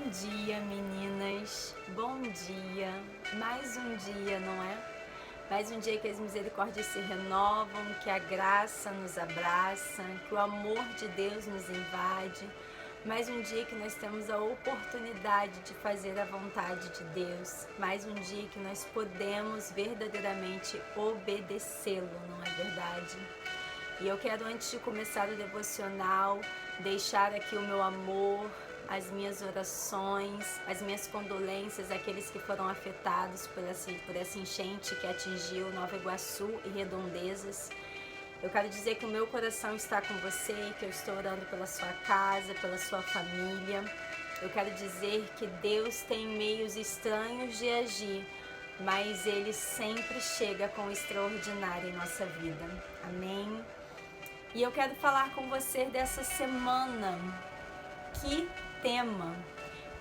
dia, meninas. Bom dia. Mais um dia, não é? Mais um dia que as misericórdias se renovam, que a graça nos abraça, que o amor de Deus nos invade. Mais um dia que nós temos a oportunidade de fazer a vontade de Deus. Mais um dia que nós podemos verdadeiramente obedecê-lo, não é verdade? E eu quero, antes de começar o devocional, deixar aqui o meu amor, as minhas orações, as minhas condolências àqueles que foram afetados por essa enchente que atingiu Nova Iguaçu e redondezas. Eu quero dizer que o meu coração está com você, que eu estou orando pela sua casa, pela sua família. Eu quero dizer que Deus tem meios estranhos de agir, mas Ele sempre chega com o extraordinário em nossa vida. Amém? E eu quero falar com você dessa semana. Que tema?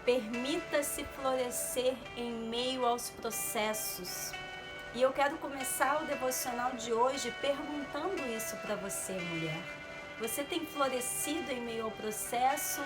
Permita-se florescer em meio aos processos. E eu quero começar o devocional de hoje perguntando isso para você, mulher. Você tem florescido em meio ao processo?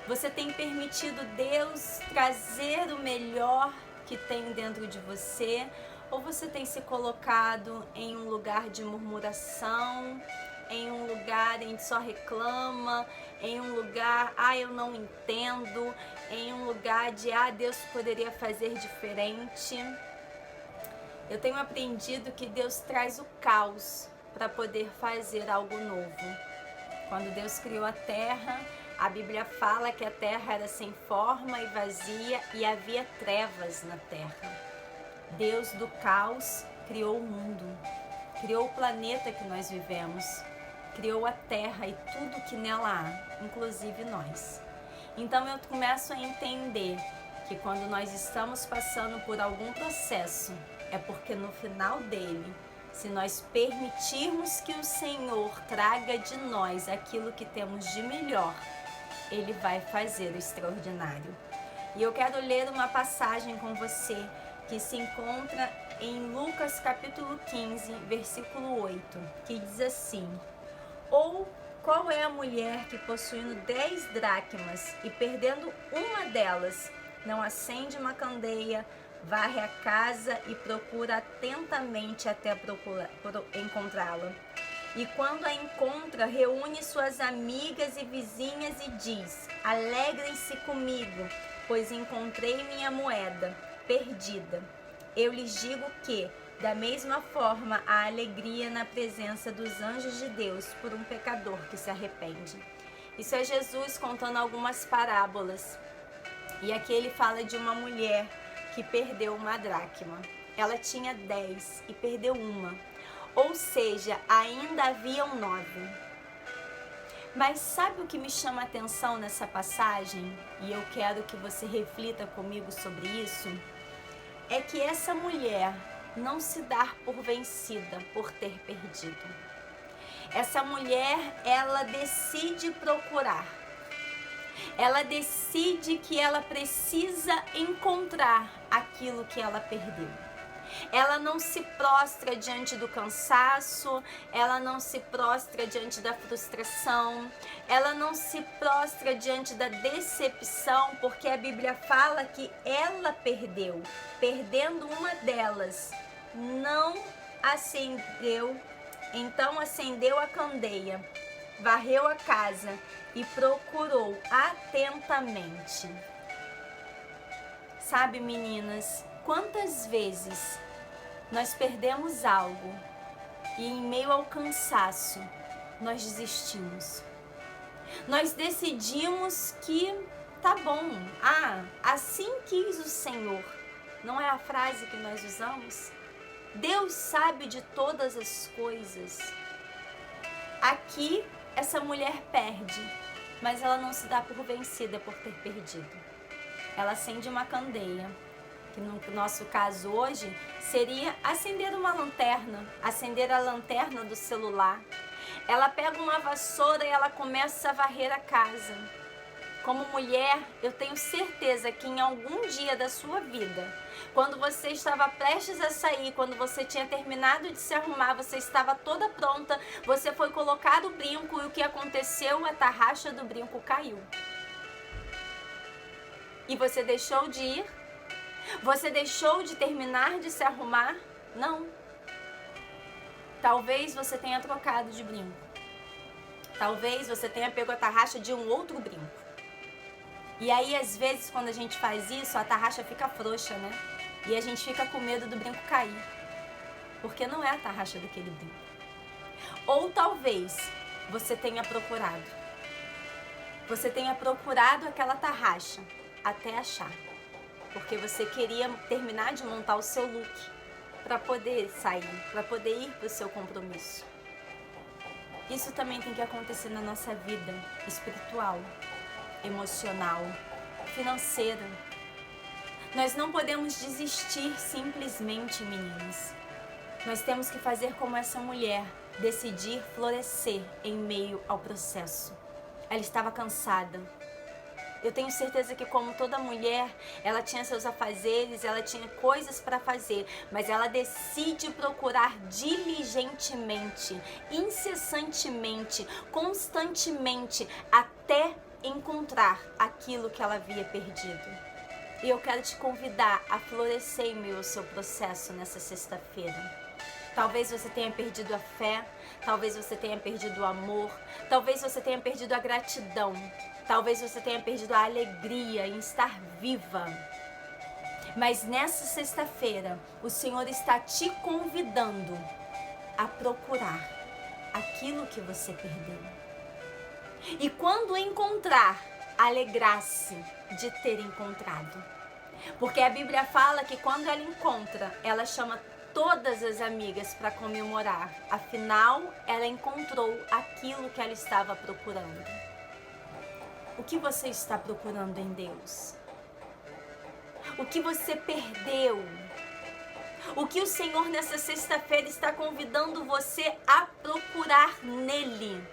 Você tem permitido Deus trazer o melhor que tem dentro de você? Ou você tem se colocado em um lugar de murmuração, em um lugar em que só reclama, em um lugar, eu não entendo, em um lugar de, Deus poderia fazer diferente? Eu tenho aprendido que Deus traz o caos para poder fazer algo novo. Quando Deus criou a terra, a Bíblia fala que a terra era sem forma e vazia e havia trevas na terra. Deus do caos criou o mundo, criou o planeta que nós vivemos, criou a terra e tudo que nela há, inclusive nós. Então eu começo a entender que quando nós estamos passando por algum processo, é porque no final dele, se nós permitirmos que o Senhor traga de nós aquilo que temos de melhor, Ele vai fazer o extraordinário. E eu quero ler uma passagem com você que se encontra em Lucas capítulo 15, versículo 8, que diz assim: Ou qual é a mulher que, possuindo 10 dracmas e perdendo uma delas, não acende uma candeia, varre a casa e procura atentamente até encontrá-la? E quando a encontra, reúne suas amigas e vizinhas e diz: Alegrem-se comigo, pois encontrei minha moeda perdida. Eu lhes digo que, da mesma forma, há alegria na presença dos anjos de Deus por um pecador que se arrepende. Isso é Jesus contando algumas parábolas. E aqui ele fala de uma mulher que perdeu uma dracma. Ela tinha 10 e perdeu uma. Ou seja, ainda haviam 9. Mas sabe o que me chama a atenção nessa passagem? E eu quero que você reflita comigo sobre isso. É que essa mulher não se dá por vencida por ter perdido. Essa mulher, ela decide procurar. Ela decide que ela precisa encontrar aquilo que ela perdeu. Ela não se prostra diante do cansaço, ela não se prostra diante da frustração, ela não se prostra diante da decepção, porque a Bíblia fala que ela perdeu. Perdendo uma delas, não acendeu, então acendeu a candeia, varreu a casa e procurou atentamente. Sabe, meninas, quantas vezes nós perdemos algo e em meio ao cansaço nós desistimos? Nós decidimos que tá bom, assim quis o Senhor. Não é a frase que nós usamos? Deus sabe de todas as coisas. Aqui essa mulher perde, mas ela não se dá por vencida por ter perdido. Ela acende uma candeia, que no nosso caso hoje seria acender uma lanterna, acender a lanterna do celular. Ela pega uma vassoura e ela começa a varrer a casa. Como mulher, eu tenho certeza que em algum dia da sua vida, quando você estava prestes a sair, quando você tinha terminado de se arrumar, você estava toda pronta, você foi colocar o brinco e o que aconteceu? A tarraxa do brinco caiu. e você deixou de ir? Você deixou de terminar de se arrumar? Não. Talvez você tenha trocado de brinco. Talvez você tenha pego a tarraxa de um outro brinco. E aí, às vezes, quando a gente faz isso, a tarraxa fica frouxa, né? E a gente fica com medo do brinco cair. Porque não é a tarraxa daquele brinco. Ou talvez você tenha procurado. Você tenha procurado aquela tarraxa até achar. Porque você queria terminar de montar o seu look para poder sair, para poder ir para o seu compromisso. Isso também tem que acontecer na nossa vida espiritual, emocional, financeira. Nós não podemos desistir simplesmente, meninas. Nós temos que fazer como essa mulher, decidir florescer em meio ao processo. Ela estava cansada. Eu tenho certeza que, como toda mulher, ela tinha seus afazeres, ela tinha coisas para fazer, mas ela decide procurar diligentemente, incessantemente, constantemente, até encontrar aquilo que ela havia perdido. E eu quero te convidar a florescer em meio ao seu processo nessa sexta-feira. Talvez você tenha perdido a fé, talvez você tenha perdido o amor, talvez você tenha perdido a gratidão, talvez você tenha perdido a alegria em estar viva. Mas nessa sexta-feira, o Senhor está te convidando a procurar aquilo que você perdeu. E quando encontrar, alegrar-se de ter encontrado. Porque a Bíblia fala que quando ela encontra, ela chama todas as amigas para comemorar. Afinal, ela encontrou aquilo que ela estava procurando. O que você está procurando em Deus? O que você perdeu? O que o Senhor nessa sexta-feira está convidando você a procurar nele?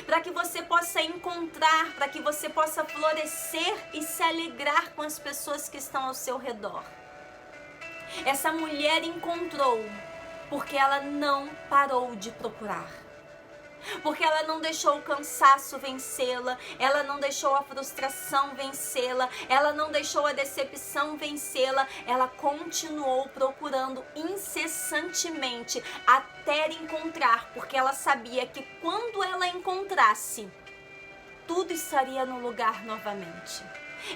Para que você possa encontrar, para que você possa florescer e se alegrar com as pessoas que estão ao seu redor. Essa mulher encontrou porque ela não parou de procurar. Porque ela não deixou o cansaço vencê-la, ela não deixou a frustração vencê-la, ela não deixou a decepção vencê-la, ela continuou procurando incessantemente até encontrar, porque ela sabia que quando ela encontrasse, tudo estaria no lugar novamente.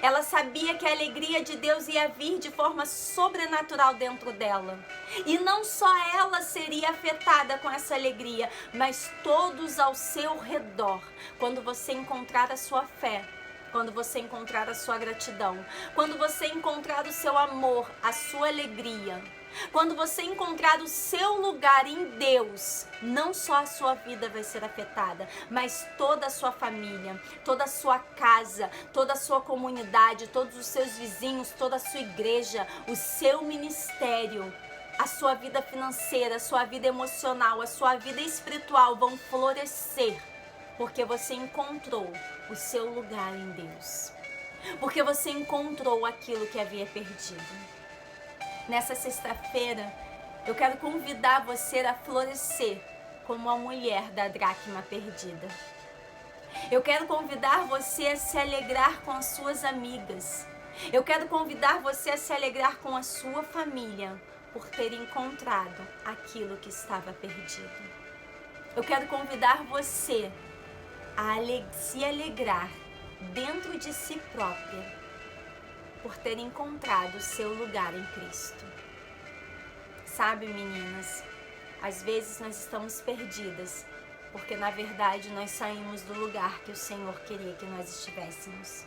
Ela sabia que a alegria de Deus ia vir de forma sobrenatural dentro dela. E não só ela seria afetada com essa alegria, mas todos ao seu redor. Quando você encontrar a sua fé, quando você encontrar a sua gratidão, quando você encontrar o seu amor, a sua alegria, quando você encontrar o seu lugar em Deus, não só a sua vida vai ser afetada, mas toda a sua família, toda a sua casa, toda a sua comunidade, todos os seus vizinhos, toda a sua igreja, o seu ministério, a sua vida financeira, a sua vida emocional, a sua vida espiritual vão florescer, porque você encontrou o seu lugar em Deus, porque você encontrou aquilo que havia perdido. Nessa sexta-feira, eu quero convidar você a florescer como a mulher da dracma perdida. Eu quero convidar você a se alegrar com as suas amigas. Eu quero convidar você a se alegrar com a sua família por ter encontrado aquilo que estava perdido. Eu quero convidar você a se alegrar dentro de si própria por ter encontrado o seu lugar em Cristo. Sabe, meninas, às vezes nós estamos perdidas, porque na verdade nós saímos do lugar que o Senhor queria que nós estivéssemos.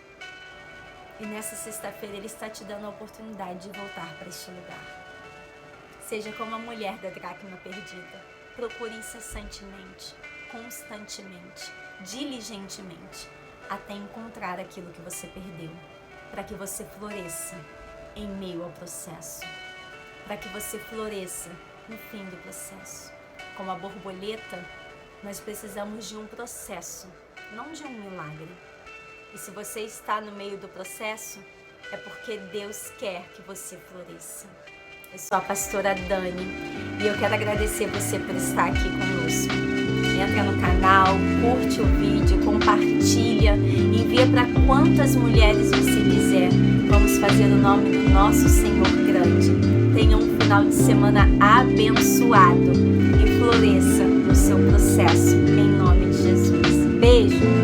E nessa sexta-feira Ele está te dando a oportunidade de voltar para este lugar. Seja como a mulher da dracma perdida. Procure incessantemente, constantemente, diligentemente, até encontrar aquilo que você perdeu. Para que você floresça em meio ao processo. Para que você floresça no fim do processo. Como a borboleta, nós precisamos de um processo, não de um milagre. E se você está no meio do processo, é porque Deus quer que você floresça. Eu sou a pastora Dani e eu quero agradecer você por estar aqui conosco. Entra no canal, curte o vídeo, compartilha, envia para quantas mulheres você quiser. fazer o nome do nosso Senhor grande. Tenha um final de semana abençoado e floresça no seu processo, em nome de Jesus. Beijo!